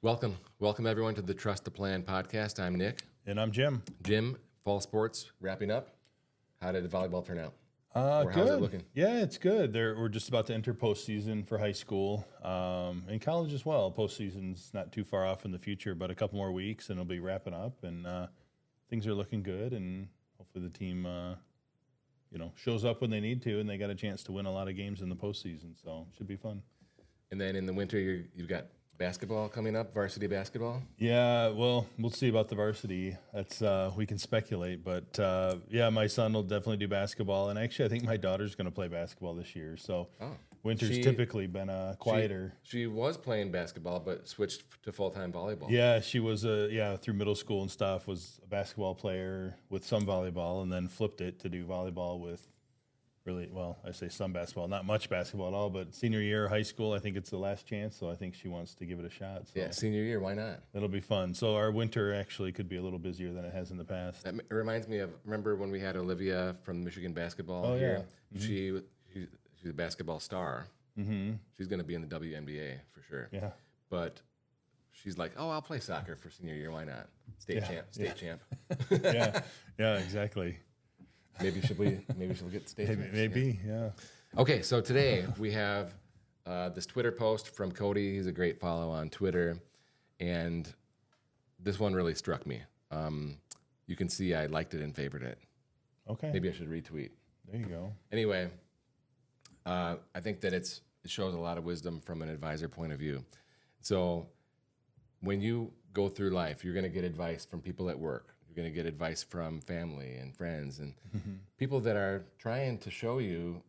Welcome everyone to the Trust the Plan podcast. I'm Nick. And I'm Jim. Jim, fall sports wrapping up. How did volleyball turn out? Good. How's it looking? Yeah, it's good. We're just about to enter postseason for high school and college as well. Postseason's not too far off in the future, but a couple more weeks and it'll be wrapping up. And things are looking good. And hopefully the team, shows up when they need to, and they got a chance to win a lot of games in the postseason. So it should be fun. And then in the winter, you've got basketball coming up, varsity basketball. Yeah, well, we'll see about the varsity. That's we can speculate, but my son will definitely do basketball, and actually, I think my daughter's going to play basketball this year. So, winter's typically been quieter. She was playing basketball, but switched to full-time volleyball. Yeah, she was through middle school and stuff. Was a basketball player with some volleyball, and then flipped it to do volleyball with. I say some basketball, not much basketball at all, but senior year, high school, I think it's the last chance, so I think she wants to give it a shot. So yeah, senior year, why not? It'll be fun. So our winter actually could be a little busier than it has in the past. That reminds me of, remember when we had Olivia from Michigan basketball here? Yeah. Mm-hmm. She's a basketball star. Mm-hmm. She's going to be in the WNBA for sure. Yeah. But she's like, I'll play soccer for senior year, why not? State champ. Yeah, exactly. Maybe she'll get state. Maybe, yeah. Okay, so today we have this Twitter post from Cody. He's a great follow on Twitter, and this one really struck me. You can see I liked it and favored it. Okay. Maybe I should retweet. There you go. Anyway, I think that it shows a lot of wisdom from an advisor point of view. So when you go through life, you're going to get advice from people at work. You're going to get advice from family and friends and people that are trying to show you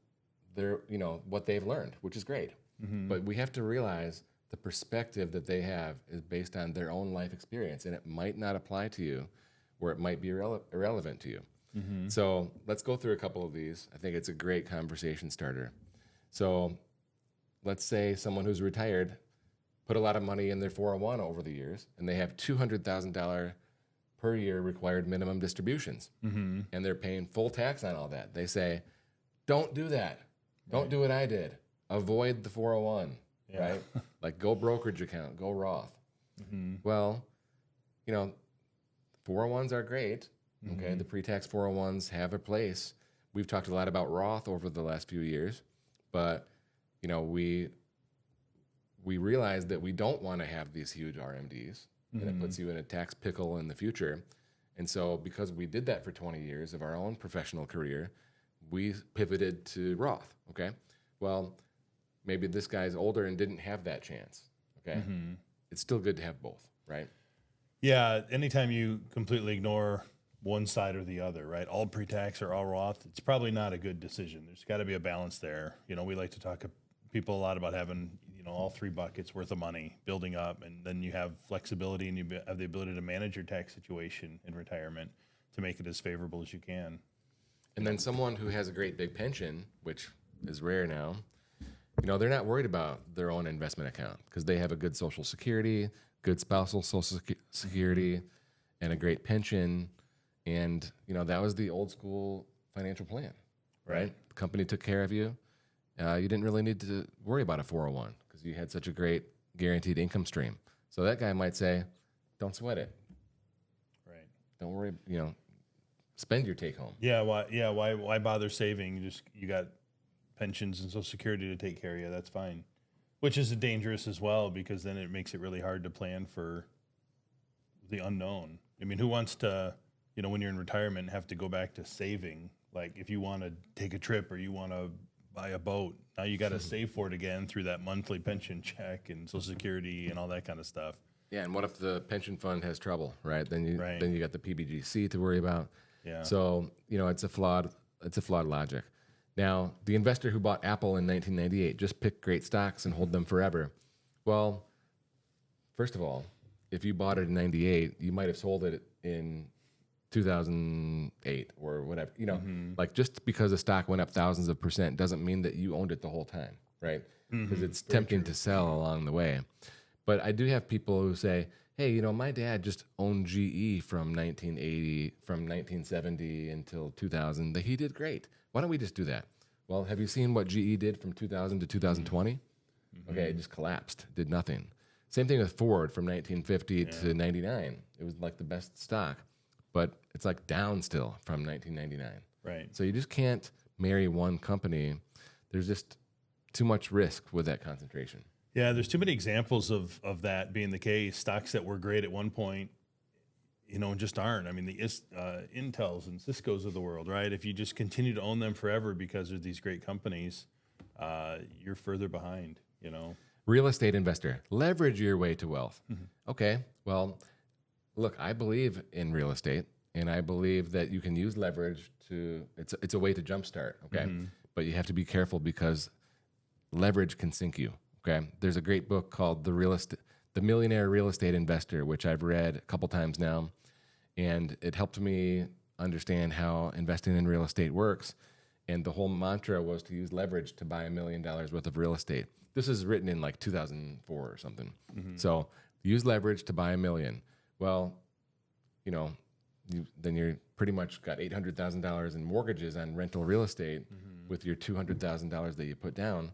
what they've learned, which is great. Mm-hmm. But we have to realize the perspective that they have is based on their own life experience, and it might not apply to you, or it might be irrelevant to you. Mm-hmm. So let's go through a couple of these. I think it's a great conversation starter. So let's say someone who's retired put a lot of money in their 401 over the years, and they have $200,000 per year required minimum distributions. Mm-hmm. And they're paying full tax on all that. They say, don't do that. Don't do what I did. Avoid the 401, right? Like go brokerage account, go Roth. Mm-hmm. Well, 401s are great. Okay, mm-hmm. The pre-tax 401s have a place. We've talked a lot about Roth over the last few years, but we realize that we don't want to have these huge RMDs. And it puts you in a tax pickle in the future. And so because we did that for 20 years of our own professional career, we pivoted to Roth, okay? Well, maybe this guy's older and didn't have that chance, okay? Mm-hmm. It's still good to have both, right? Yeah, anytime you completely ignore one side or the other, right? All pre-tax or all Roth, it's probably not a good decision. There's got to be a balance there. We like to talk to people a lot about having all three buckets worth of money building up, and then you have flexibility and you have the ability to manage your tax situation in retirement to make it as favorable as you can. And then someone who has a great big pension, which is rare now, they're not worried about their own investment account because they have a good Social Security, good spousal Social Security, and a great pension. And, that was the old school financial plan, right? The company took care of you. You didn't really need to worry about a 401 because you had such a great guaranteed income stream. So that guy might say, don't sweat it. Right. Don't worry, spend your take home. Yeah, why bother saving? You got pensions and Social Security to take care of you. That's fine. Which is dangerous as well because then it makes it really hard to plan for the unknown. I mean, who wants to, when you're in retirement, have to go back to saving? Like if you want to take a trip or you want to buy a boat, now you got to save for it again through that monthly pension check and Social Security and all that kind of stuff. Yeah, and what if the pension fund has trouble, right? Then you got the PBGC to worry about. Yeah. So it's a flawed logic. Now, the investor who bought Apple in 1998 just pick great stocks and hold them forever. Well, first of all, if you bought it in 98, you might have sold it in 2008 or whatever, like just because a stock went up thousands of % doesn't mean that you owned it the whole time, right? Because it's tempting to sell along the way. But I do have people who say, hey, my dad just owned GE from 1970 until 2000. He did great. Why don't we just do that? Well, have you seen what GE did from 2000 to 2020? Okay, it just collapsed, did nothing. Same thing with Ford from 1950 to 99. It was like the best stock, but it's like down still from 1999. Right. So you just can't marry one company. There's just too much risk with that concentration. Yeah, there's too many examples of that being the case. Stocks that were great at one point, just aren't. I mean, the Intels and Cisco's of the world, right? If you just continue to own them forever because of these great companies, you're further behind, Real estate investor, leverage your way to wealth. Okay, well, look, I believe in real estate, and I believe that you can use leverage it's a way to jumpstart, okay? But you have to be careful because leverage can sink you, okay? There's a great book called The Millionaire Real Estate Investor, which I've read a couple times now, and it helped me understand how investing in real estate works. And the whole mantra was to use leverage to buy $1 million worth of real estate. This is written in like 2004 or something. So use leverage to buy $1 million. Well, then you're pretty much got $800,000 in mortgages on rental real estate with your $200,000 that you put down.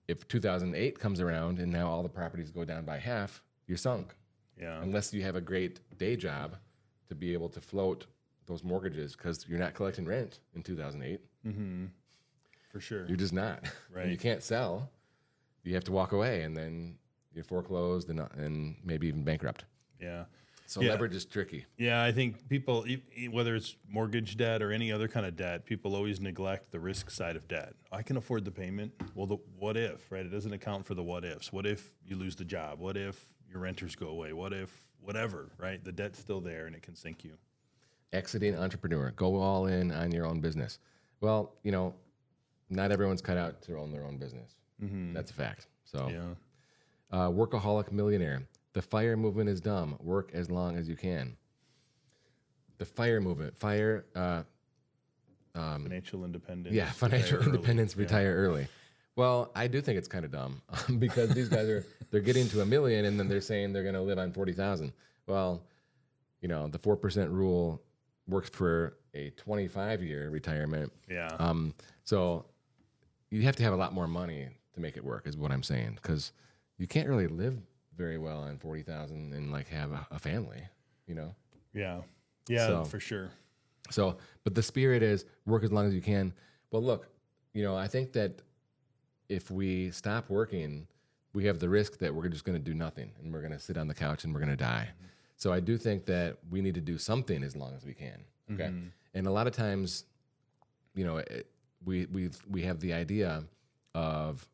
If 2008 comes around and now all the properties go down by half, you're sunk. Yeah. Unless you have a great day job to be able to float those mortgages because you're not collecting rent in 2008. For sure. You're just not. Right. And you can't sell. You have to walk away, and then you're foreclosed and maybe even bankrupt. Yeah. So leverage is tricky. Yeah, I think people, whether it's mortgage debt or any other kind of debt, people always neglect the risk side of debt. I can afford the payment. Well, the what if, right? It doesn't account for the what ifs. What if you lose the job? What if your renters go away? What if whatever, right? The debt's still there and it can sink you. Exiting entrepreneur. Go all in on your own business. Well, not everyone's cut out to own their own business. That's a fact. So, workaholic millionaire. The FIRE movement is dumb. Work as long as you can. The FIRE movement. Financial independence. Yeah, financial independence, retire early. Well, I do think it's kind of dumb because these guys they're getting to $1 million and then they're saying they're going to live on 40,000. Well, the 4% rule works for a 25-year retirement. Yeah. So you have to have a lot more money to make it work, is what I'm saying, because you can't really live very well on 40,000 and like have a family, Yeah, So- for sure. So, but the spirit is work as long as you can. Well, look, I think that if we stop working, we have the risk that we're just going to do nothing and we're going to sit on the couch and we're going to die. So I do think that we need to do something as long as we can. Okay. And a lot of times, we have the idea of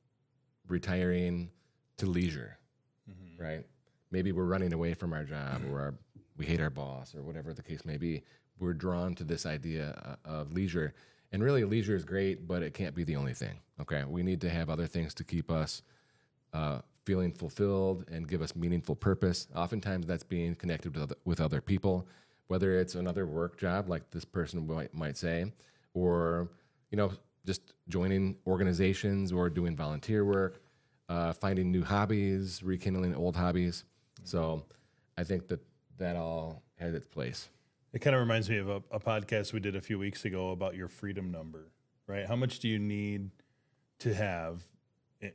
retiring to leisure, right? Maybe we're running away from our job or we hate our boss or whatever the case may be. We're drawn to this idea of leisure. And really, leisure is great, but it can't be the only thing, okay? We need to have other things to keep us feeling fulfilled and give us meaningful purpose. Oftentimes, that's being connected with other people, whether it's another work job, like this person might say, or, just joining organizations or doing volunteer work, finding new hobbies, rekindling old hobbies. So I think that all has its place. It kind of reminds me of a podcast we did a few weeks ago about your freedom number, right? How much do you need to have,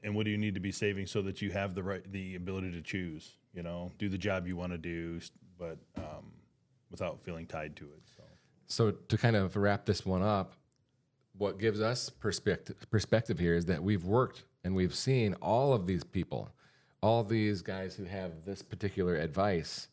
and what do you need to be saving so that you have the ability to choose, do the job you want to do, but without feeling tied to it. So to kind of wrap this one up, what gives us perspective here is that we've worked and we've seen all of these people, all these guys who have this particular advice.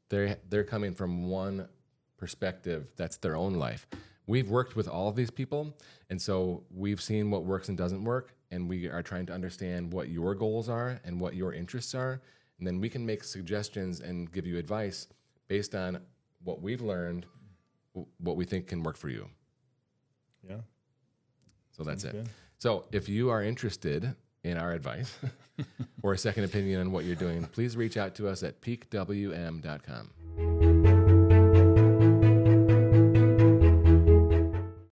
They're coming from one perspective, that's their own life. We've worked with all of these people, and so we've seen what works and doesn't work, and we are trying to understand what your goals are and what your interests are, and then we can make suggestions and give you advice based on what we've learned, what we think can work for you. Yeah. So that's it. Good. So if you are interested in our advice or a second opinion on what you're doing, please reach out to us at peakwm.com.